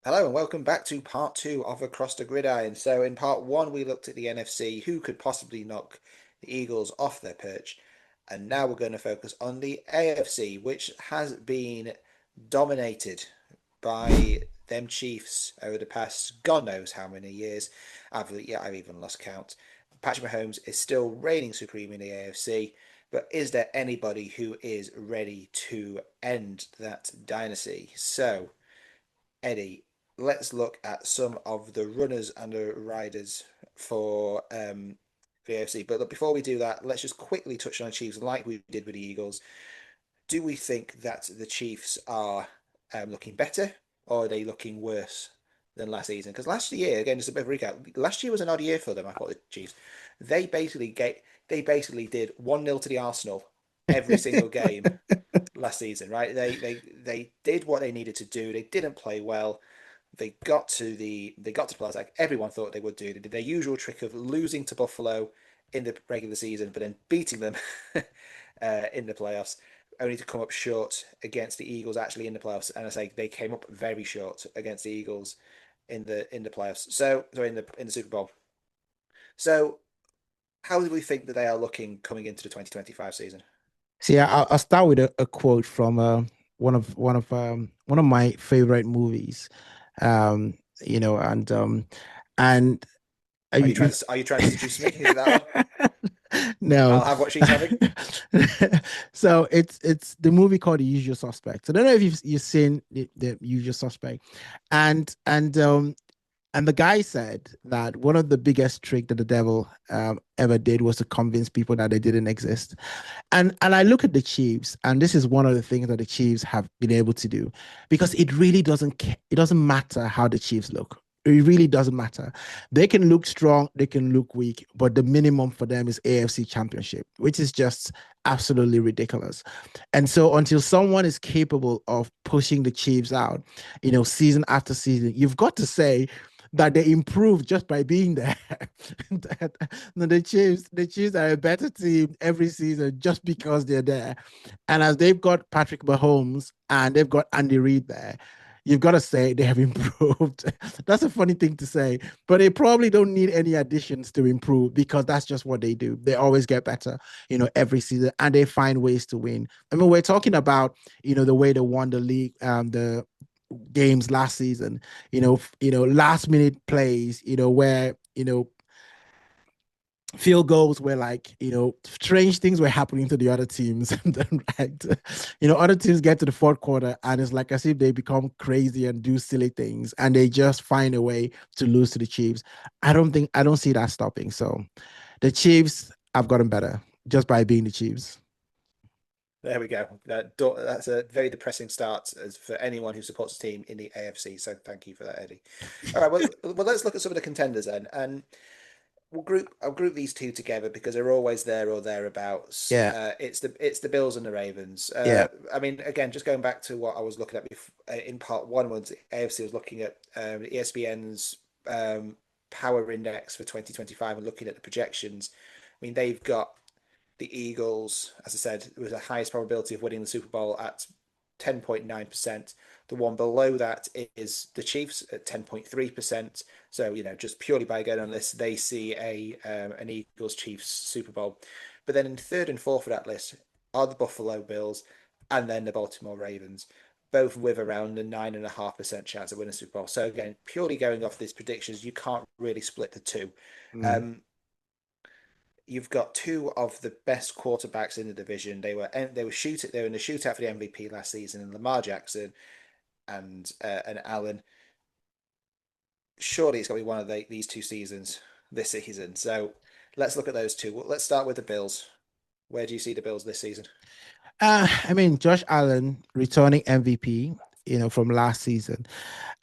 Hello and welcome back to part two of Across the Gridiron. So in part one, we looked at the NFC, who could possibly knock the Eagles off their perch. And now we're going to focus on the AFC, which has been dominated by them Chiefs over the past God knows how many years. I've even lost count. Patrick Mahomes is still reigning supreme in the AFC, but is there anybody who is ready to end that dynasty? So, Eddie, let's look at some of the runners and the riders for the AFC. But look, before we do that, let's just quickly touch on the Chiefs, like we did with the Eagles. Do we think that the Chiefs are looking better, or are they looking worse than last season? Because last year, again, just a bit of a recap. Last year was an odd year for them. I thought the Chiefs. They basically they basically did 1-0 to the Arsenal every single game last season, right? They did what they needed to do. They didn't play well. They got to playoffs like everyone thought they would do. They did their usual trick of losing to Buffalo in the regular season, but then beating them in the playoffs, only to come up short against the Eagles actually in the playoffs. And I say they came up very short against the Eagles in the playoffs. So in the Super Bowl. So how do we think that they are looking coming into the 2025 season? See, I'll start with a quote from one of my favorite movies. Um, you know, and um, and Are you trying you, to are you trying to seduce me? Is it that one? no. I'll have what she's having. So it's the movie called The Usual Suspects. I don't know if you've seen the Usual Suspect, and and the guy said that one of the biggest trick that the devil ever did was to convince people that they didn't exist. And I look at the Chiefs, and this is one of the things that the Chiefs have been able to do, because it doesn't matter how the Chiefs look. It really doesn't matter. They can look strong, they can look weak, but the minimum for them is AFC Championship, which is just absolutely ridiculous. And so until someone is capable of pushing the Chiefs out, season after season, you've got to say that they improve just by being there. No, the Chiefs are a better team every season just because they're there. And as they've got Patrick Mahomes and they've got Andy Reid there, you've got to say they have improved. That's a funny thing to say, but they probably don't need any additions to improve because that's just what they do. They always get better, every season, and they find ways to win. I mean, we're talking about, the way they won the league, the games last season, last minute plays, where, field goals where, like, strange things were happening to the other teams. And then, right, other teams get to the fourth quarter and it's like as if they become crazy and do silly things and they just find a way to lose to the Chiefs. I don't see that stopping. So the Chiefs have gotten better just by being the Chiefs. There we go. That's a very depressing start as for anyone who supports a team in the AFC. So thank you for that, Eddie. All right, well, let's look at some of the contenders then, and I'll group these two together because they're always there or thereabouts. Yeah. It's the Bills and the Ravens. Yeah. I mean, again, just going back to what I was looking at in part one, when the AFC was looking at ESPN's power index for 2025 and looking at the projections. I mean, they've got the Eagles, as I said, with the highest probability of winning the Super Bowl at 10.9%. The one below that is the Chiefs at 10.3%. So, just purely by going on this, they see an Eagles Chiefs Super Bowl. But then in third and fourth of that list are the Buffalo Bills and then the Baltimore Ravens, both with around a 9.5% chance of winning a Super Bowl. So again, purely going off these predictions, you can't really split the two. Mm. Um, you've got two of the best quarterbacks in the division. They were in the shootout for the MVP last season, and Lamar Jackson and Allen. Surely it's got to be one of these two seasons this season. So let's look at those two. Well, let's start with the Bills. Where do you see the Bills this season? I mean, Josh Allen returning MVP, from last season.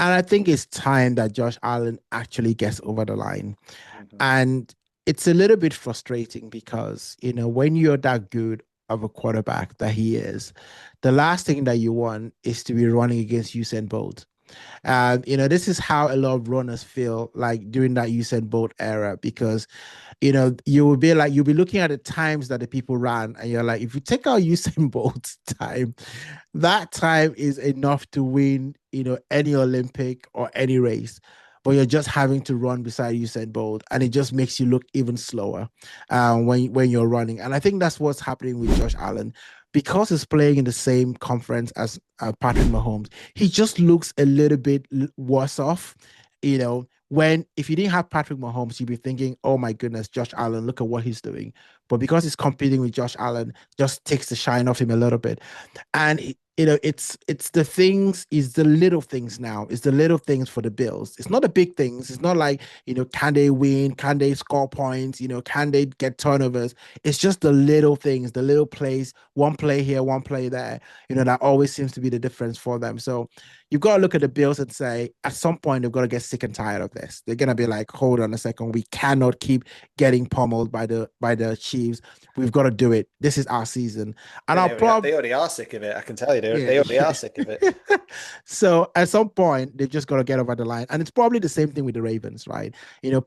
And I think it's time that Josh Allen actually gets over the line. Mm-hmm. And it's a little bit frustrating because, when you're that good of a quarterback that he is, the last thing that you want is to be running against Usain Bolt. And this is how a lot of runners feel like during that Usain Bolt era, because you'll be looking at the times that the people ran, and you're like, if you take out Usain Bolt's time, that time is enough to win, any Olympic or any race. But you're just having to run beside Usain Bolt, and it just makes you look even slower when you're running. And I think that's what's happening with Josh Allen, because he's playing in the same conference as Patrick Mahomes. He just looks a little bit worse off, when if you didn't have Patrick Mahomes, you'd be thinking, oh my goodness, Josh Allen, look at what he's doing. But because he's competing with Josh Allen, just takes the shine off him a little bit. And it's the things, it's the little things now. It's the little things for the Bills. It's not the big things. It's not like, can they win? Can they score points? Can they get turnovers? It's just the little things, the little plays, one play here, one play there, that always seems to be the difference for them. So you've got to look at the Bills and say, at some point, they've got to get sick and tired of this. They're gonna be like, hold on a second, we cannot keep getting pummeled by the Chiefs. We've got to do it. This is our season. And I'll They already are sick of it. I can tell you, yeah. they already are sick of it. So at some point, they've just got to get over the line. And it's probably the same thing with the Ravens, right?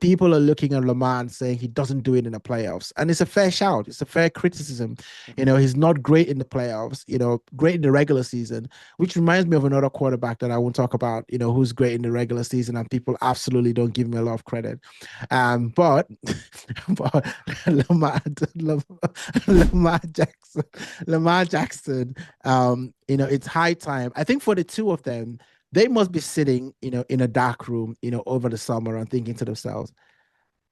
People are looking at Lamar and saying he doesn't do it in the playoffs. And it's a fair shout. It's a fair criticism. He's not great in the playoffs, great in the regular season, which reminds me of another quarterback that I won't talk about, who's great in the regular season, and people absolutely don't give him a lot of credit. But, but Lamar, Lamar Jackson, Lamar Jackson, it's high time. I think for the two of them, they must be sitting, in a dark room, over the summer and thinking to themselves,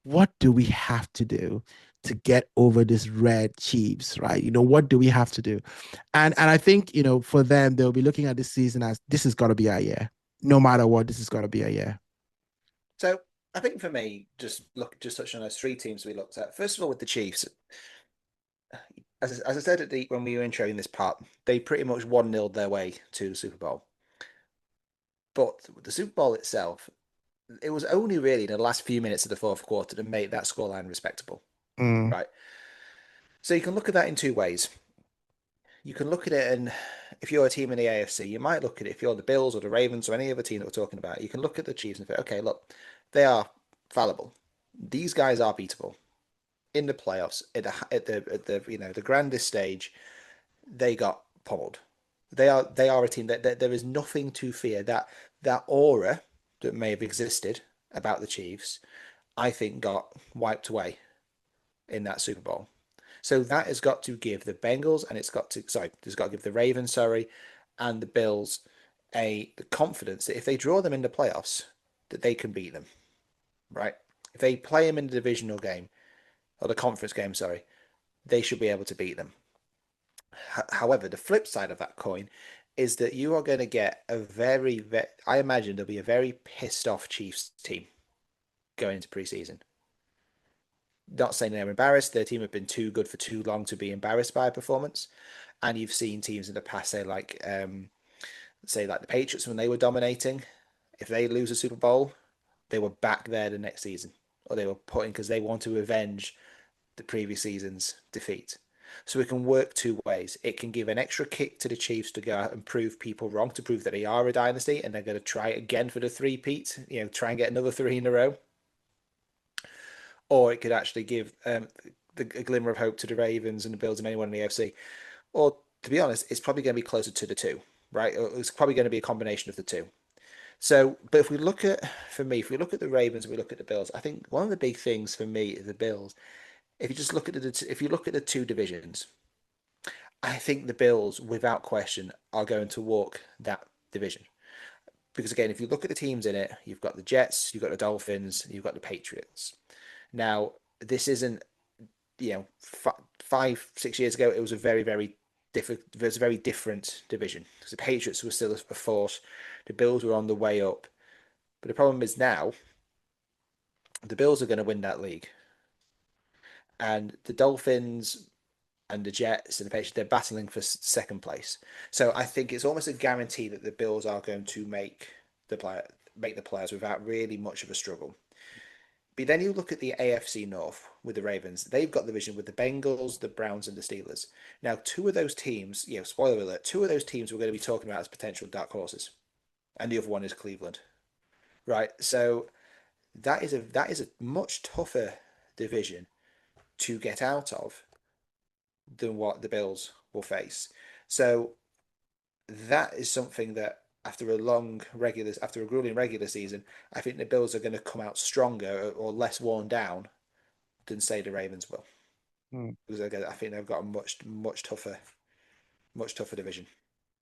what do we have to do to get over this red Chiefs, right? What do we have to do? And I think, for them, they'll be looking at this season as this has got to be our year. No matter what, this has got to be a year. So I think for me, just touching on those three teams we looked at. First of all, with the Chiefs, as I said when we were introing this part, they pretty much 1-0 their way to the Super Bowl. But the Super Bowl itself, it was only really in the last few minutes of the fourth quarter to make that scoreline respectable, Mm. right? So you can look at that in two ways. You can look at it, and if you're a team in the AFC, you might look at it, if you're the Bills or the Ravens or any other team that we're talking about, you can look at the Chiefs and say, okay, look, they are fallible. These guys are beatable in the playoffs at the the grandest stage. They got pummeled. They are a team that there is nothing to fear. That aura that may have existed about the Chiefs, I think, got wiped away in that Super Bowl. So that has got to give the Bengals, and it's got to give the Ravens, and the Bills the confidence that if they draw them in the playoffs, that they can beat them, right? If they play them in the divisional game or the conference game, they should be able to beat them. However, the flip side of that coin is that you are going to get I imagine there'll be a very pissed off Chiefs team going into preseason. Not saying they're embarrassed. Their team have been too good for too long to be embarrassed by a performance. And you've seen teams in the past say like the Patriots when they were dominating. If they lose a Super Bowl, they were back there the next season, or they were putting because they want to avenge the previous season's defeat. So it can work two ways. It can give an extra kick to the Chiefs to go out and prove people wrong, to prove that they are a dynasty, and they're going to try it again for the three-peat, try and get another three in a row. Or it could actually give a glimmer of hope to the Ravens and the Bills and anyone in the AFC. Or to be honest, it's probably going to be closer to the two, right? It's probably going to be a combination of the two. So, but if we look at the Ravens, we look at the Bills. I think one of the big things for me is the Bills. If you look at the two divisions, I think the Bills, without question, are going to walk that division. Because again, if you look at the teams in it, you've got the Jets, you've got the Dolphins, you've got the Patriots. Now, this isn't, 5-6 years ago, it was a very, very different. It was a very different division because the Patriots were still a force. The Bills were on the way up, but the problem is now the Bills are going to win that league, and the Dolphins and the Jets and the Patriots, they're battling for second place. So I think it's almost a guarantee that the Bills are going to make the players without really much of a struggle. But then you look at the AFC North with the Ravens. They've got the division with the Bengals, the Browns, and the Steelers. Now, two of those teams, spoiler alert, two of those teams we're going to be talking about as potential dark horses. and the other one is Cleveland, right? So that is a much tougher division to get out of than what the Bills will face. So that is something that after a grueling regular season, I think the Bills are going to come out stronger or less worn down than say the Ravens will, Hmm. because I think they've got a much tougher division.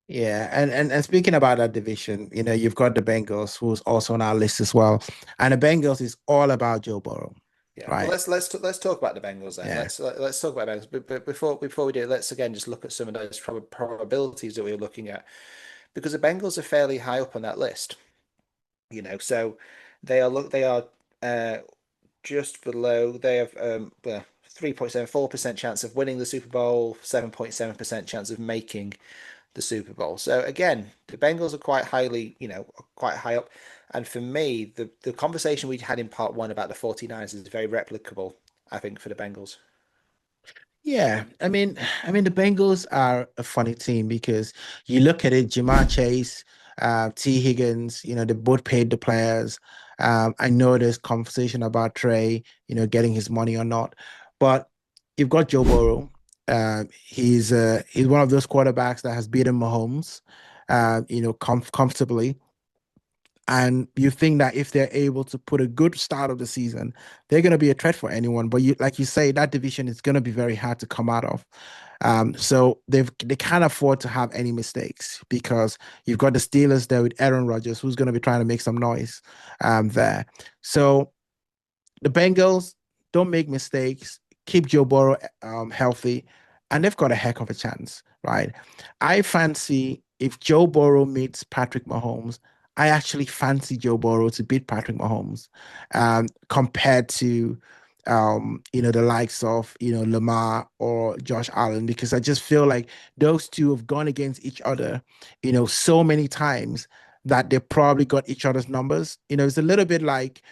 Yeah, and speaking about that division, you've got the Bengals, who's also on our list as well. And the Bengals is all about Joe Burrow, Yeah, well, right? let's talk about the Bengals then. Yeah. Let's talk about Bengals. But before we do, let's again just look at some of those probabilities that we were looking at, because the Bengals are fairly high up on that list. So they are uh, just below. They have 3.74% chance of winning the Super Bowl, 7.7% chance of making the Super Bowl. So again, the Bengals are quite high up. And for me, the conversation we had in part one about the 49ers is very replicable, I think, for the Bengals. Yeah, I mean, the Bengals are a funny team because you look at it, Jamar Chase, T. Higgins, they both paid the players. I know there's conversation about Trey, getting his money or not, but you've got Joe Burrow. He's one of those quarterbacks that has beaten Mahomes, comfortably. And you think that if they're able to put a good start of the season, they're going to be a threat for anyone. But like you say, that division is going to be very hard to come out of. So they can't afford to have any mistakes because you've got the Steelers there with Aaron Rodgers, who's going to be trying to make some noise there. So the Bengals don't make mistakes, keep Joe Burrow healthy, and they've got a heck of a chance, right? I fancy if Joe Burrow meets Patrick Mahomes, I actually fancy Joe Burrow to beat Patrick Mahomes compared to the likes of Lamar or Josh Allen, because I just feel like those two have gone against each other, so many times that they probably got each other's numbers. It's a little bit like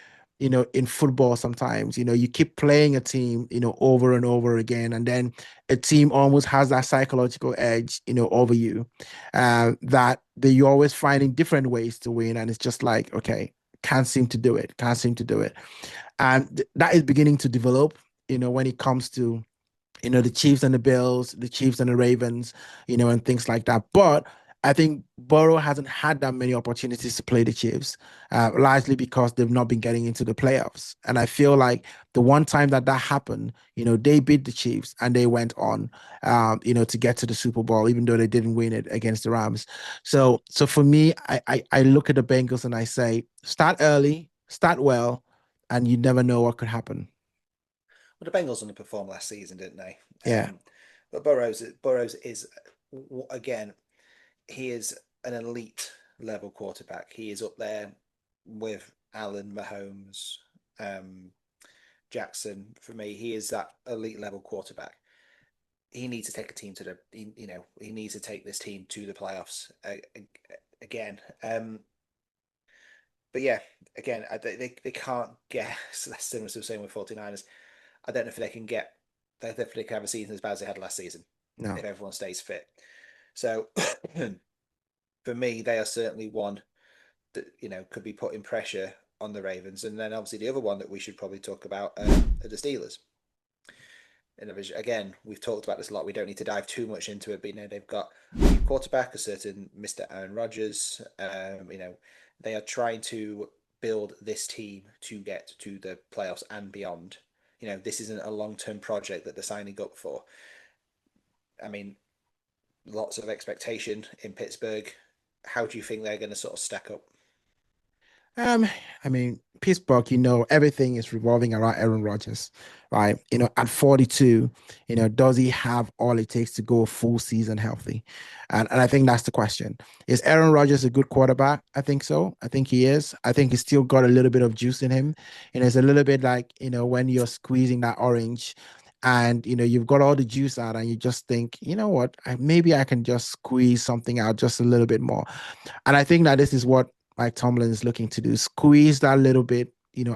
in football sometimes, you keep playing a team, over and over again, and then a team almost has that psychological edge, over you, you're always finding different ways to win. And it's just like, okay, can't seem to do it. And that is beginning to develop, when it comes to the Chiefs and the Bills, the Chiefs and the Ravens, and things like that. But I think Burrow hasn't had that many opportunities to play the Chiefs, largely because they've not been getting into the playoffs. And I feel like the one time that happened, they beat the Chiefs and they went on, to get to the Super Bowl, even though they didn't win it against the Rams. So for me, I look at the Bengals and I say, start early, start well, and you never know what could happen. Well, the Bengals underperformed last season, didn't they? Yeah. But Burrows is again, he is an elite level quarterback. He is up there with Allen, Mahomes, um, Jackson. For me, he is that elite level quarterback. He needs to take a team to he needs to take this team to the playoffs again. But yeah, again, they can't get similar to the same with 49ers. I don't know if they can get they definitely can have a season as bad as they had last season No. if everyone stays fit. So for me, they are certainly one that could be putting pressure on the Ravens, and then obviously the other one that we should probably talk about are the Steelers. And again, we've talked about this a lot. We don't need to dive too much into it, but they've got a quarterback, a certain Mr. Aaron Rodgers. They are trying to build this team to get to the playoffs and beyond. This isn't a long-term project that they're signing up for. I mean, lots of expectation in Pittsburgh. How do you think they're going to sort of stack up? Um, I mean, Pittsburgh, everything is revolving around Aaron Rodgers, right? At 42, does he have all it takes to go a full season healthy? And I think that's the question. Is Aaron Rodgers a good quarterback? I think so. I think he is. I think he's still got a little bit of juice in him. And it's a little bit like, when you're squeezing that orange and, you've got all the juice out and you just think, you know what, maybe I can just squeeze something out just a little bit more. And I think that this is what Mike Tomlin is looking to do, squeeze that little bit,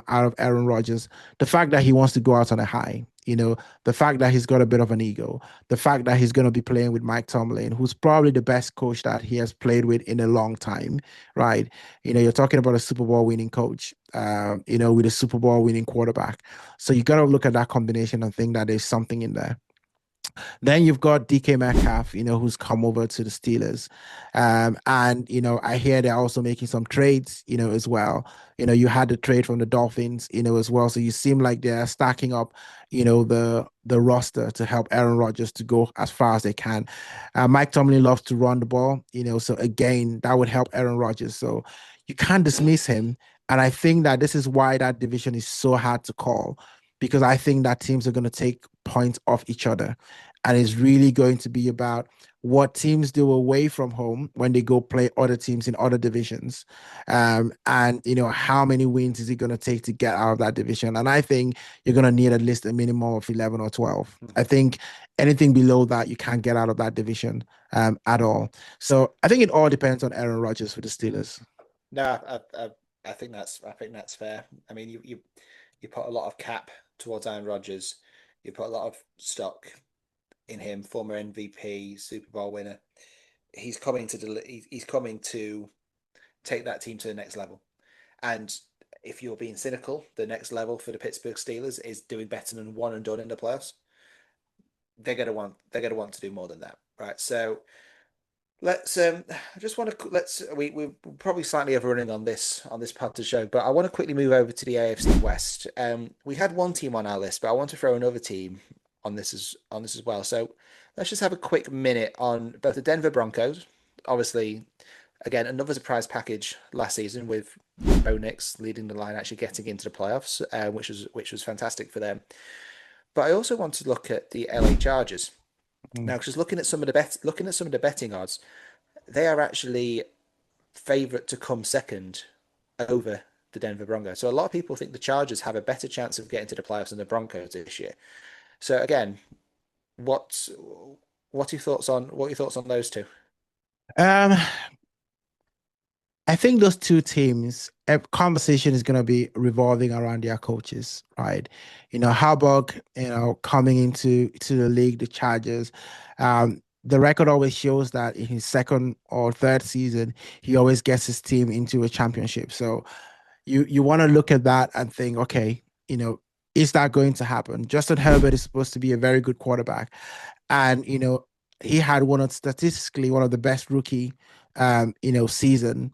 out of Aaron Rodgers. The fact that he wants to go out on a high, The fact that he's got a bit of an ego, the fact that he's going to be playing with Mike Tomlin, who's probably the best coach that he has played with in a long time, right? You're talking about a Super Bowl winning coach, with a Super Bowl winning quarterback. So you got to look at that combination and think that there's something in there. Then you've got DK Metcalf, who's come over to the Steelers. And, I hear they're also making some trades, as well. You had the trade from the Dolphins, as well. So you seem like they're stacking up, the roster to help Aaron Rodgers to go as far as they can. Mike Tomlin loves to run the ball, so again, that would help Aaron Rodgers. So you can't dismiss him. And I think that this is why that division is so hard to call, because I think that teams are going to take points off each other. And it's really going to be about what teams do away from home when they go play other teams in other divisions. And, how many wins is it going to take to get out of that division? And I think you're going to need at least a minimum of 11 or 12. I think anything below that, you can't get out of that division at all. So I think it all depends on Aaron Rodgers for the Steelers. No, I think that's fair. I mean, you put a lot of cap towards Aaron Rodgers. You put a lot of stock in him, former MVP, Super Bowl winner. He's coming to take that team to the next level. And if you're being cynical, the next level for the Pittsburgh Steelers is doing better than one and done in the playoffs. They're gonna want to do more than that, right? So let's I just want to let's we're probably slightly overrunning on this part of the show, but I want to quickly move over to the AFC West. We had one team on our list, but I want to throw another team on this as well. So let's just have a quick minute on both the Denver Broncos. Obviously, again, another surprise package last season with Bo Nix leading the line, actually getting into the playoffs, which was fantastic for them. But I also want to look at the LA Chargers Mm. now, because looking at some of the betting odds, they are actually favourite to come second over the Denver Broncos. So a lot of people think the Chargers have a better chance of getting to the playoffs than the Broncos this year. So again, what what are your thoughts on those two? Um, I think those two teams, conversation is going to be revolving around their coaches, right? Harbaugh, coming into the league, the Chargers, the record always shows that in his second or third season, he always gets his team into a championship. So you want to look at that and think, okay, is that going to happen? Justin Herbert is supposed to be a very good quarterback, and he had statistically one of the best rookie season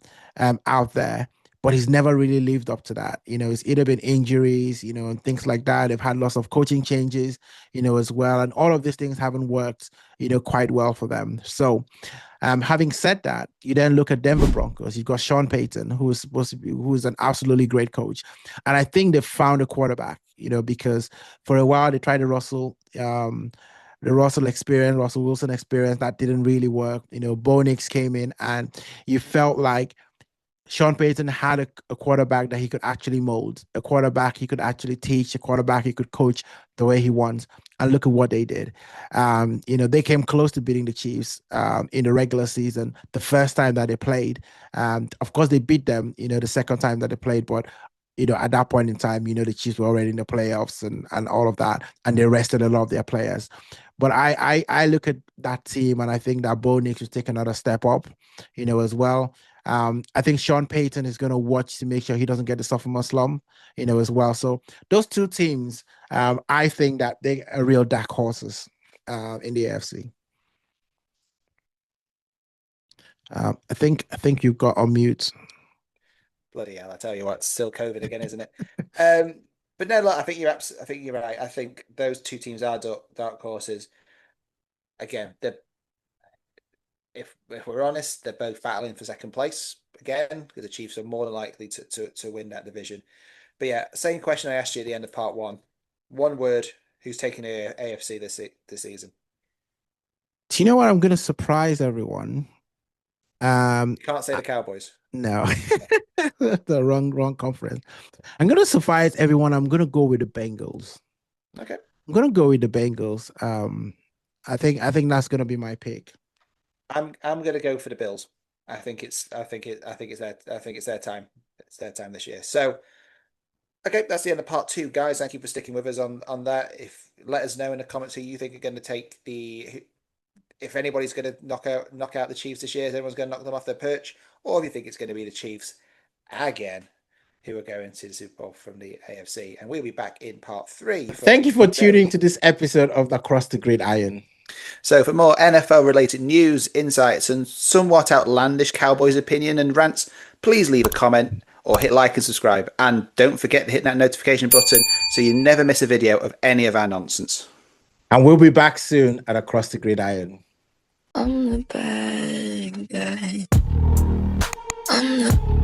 out there, but he's never really lived up to that. It's either been injuries, and things like that. They've had lots of coaching changes, as well, and all of these things haven't worked quite well for them. So having said that, you then look at Denver Broncos. You've got Sean Payton, who is supposed to be, who is an absolutely great coach, and I think they found a quarterback. Because for a while they tried to the Russell Wilson experience that didn't really work. Bo Nix came in, and you felt like Sean Payton had a quarterback that he could actually mold, a quarterback he could actually teach, a quarterback he could coach the way he wants. And look at what they did. They came close to beating the Chiefs in the regular season, the first time that they played. Of course, they beat them, the second time that they played, but at that point in time, the Chiefs were already in the playoffs and all of that, and they rested a lot of their players. But I look at that team and I think that Bo Nix should take another step up, as well. I think Sean Payton is going to watch to make sure he doesn't get the sophomore slump, as well. So those two teams, I think that they are real dark horses in the AFC. I think you've got on mute. Bloody hell! I tell you what, it's still COVID again, isn't it? Um, but no, look, I think you're right. I think those two teams are dark horses. Again, if we're honest, they're both battling for second place again because the Chiefs are more than likely to win that division. But yeah, same question I asked you at the end of part one. One word: who's taking the AFC this season? Do you know what? I'm going to surprise everyone. Um, You can't say I- the Cowboys. no, the wrong conference. I'm going to surprise everyone. I'm going to go with the Bengals. Okay. I'm going to go with the Bengals. I think that's going to be my pick. I'm gonna go for the Bills. I think it's their time. It's their time this year. So Okay, that's the end of part 2, guys. Thank you for sticking with us on that. If let us know in the comments who you think are going to take if anybody's going to knock out the Chiefs this year, if everyone's going to knock them off their perch, or if you think it's going to be the Chiefs again who are going to the Super Bowl from the AFC. And we'll be back in part 3. Thank you for tuning to this episode of Across the Gridiron. So for more NFL related news, insights, and somewhat outlandish Cowboys opinion and rants, please leave a comment or hit like and subscribe. And don't forget to hit that notification button so you never miss a video of any of our nonsense. And we'll be back soon at Across the Gridiron. I'm the bad guy. I'm the